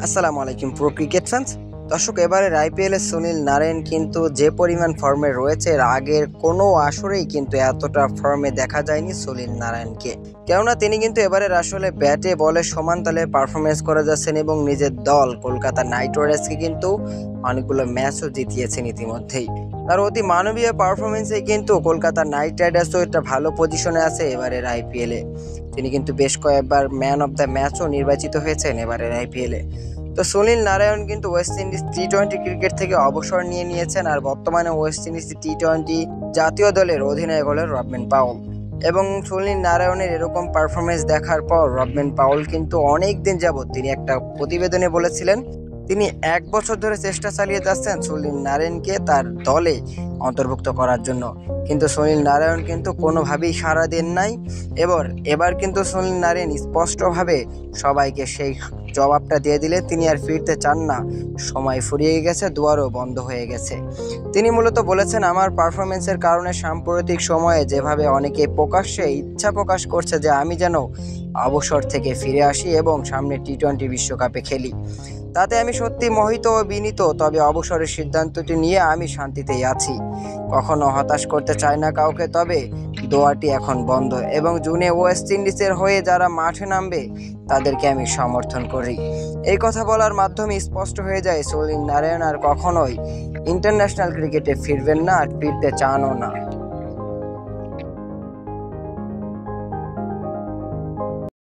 আসসালামু আলাইকুম pro cricket fans. দর্শক, এবারের আইপিএলে সুনীল নারায়ণ কিন্তু যে পরিমাণ ফর্মে রয়েছে, এর আগের কোনো আসরেই কিন্তু এতটা ফর্মে দেখা যায়নি সুনীল নারায়ণকে। কেননা তিনি কিন্তু এবারের আসলে ব্যাটে বলে সমান তালে পারফরমেন্স করে যাচ্ছেন এবং নিজের দল কলকাতা নাইট রাইডার্সকে কিন্তু অনেকগুলো ম্যাচও জিতিয়েছেন ইতিমধ্যেই। তার অতি মানবীয় পারফরমেন্সে কিন্তু কলকাতা নাইট রাইডার্সও একটা ভালো পজিশনে আছে এবারের আইপিএলে। তিনি কিন্তু বেশ কয়েকবার ম্যান অফ দ্য ম্যাচও নির্বাচিত হয়েছেন এবারের আইপিএলে। তো সুনীল নারায়ণ কিন্তু ওয়েস্ট ইন্ডিজ টি-20 ক্রিকেট থেকে অবসর নিয়েছেন, আর বর্তমানে ওয়েস্ট ইন্ডিজ টি-20 জাতীয় দলের অধিনায়ক হলেন রবম্যান পাওয়েল। এবং সুনীল নারায়ণের এরকম পারফরমেন্স দেখার পর রবম্যান পাওয়েল কিন্তু অনেক দিন যাবৎ তিনি একটা প্রতিবেদনে বলেছিলেন তিনি 1 বছর ধরে চেষ্টা চালিয়ে যাচ্ছেন সুনীল নারায়ণকে তার দলে অন্তর্ভুক্ত করার জন্য, কিন্তু সুনীল নারায়ণ কিন্তু কোনোভাবেই সাড়া দেন নাই। এবার কিন্তু সুনীল নারায়ণ স্পষ্টভাবে সবাইকে সেই জবাবটা দিয়ে দিলে তিনি আর ফিরতে চান না। সময় ফুরিয়ে গেছে, দুয়ারও বন্ধ হয়ে গেছে। তিনি মূলত বলেছেন, আমার পারফরমেন্সের কারণে সাম্প্রতিক সময়ে যেভাবে অনেকে প্রকাশ্যে ইচ্ছা প্রকাশ করছে যে আমি যেন অবসর থেকে ফিরে আসি এবং সামনে টি-20 বিশ্বকাপে খেলি, তাতে আমি সত্যি মোহিত ও বিনীত। তবে অবসরের সিদ্ধান্তটি নিয়ে আমি শান্তিতেই আছি, কখনো হতাশ করতে চাই না কাউকে। তবে দোয়াটি এখন বন্ধ এবং জুনে ওয়েস্ট ইন্ডিজের হয়ে যারা মাঠে নামবে তাদেরকে আমি সমর্থন করি। এই কথা বলার মাধ্যমে স্পষ্ট হয়ে যায় সুনীল নারায়ণ আর কখনোই ইন্টারন্যাশনাল ক্রিকেটে ফিরবেন না, আর ফিরতে চানও না।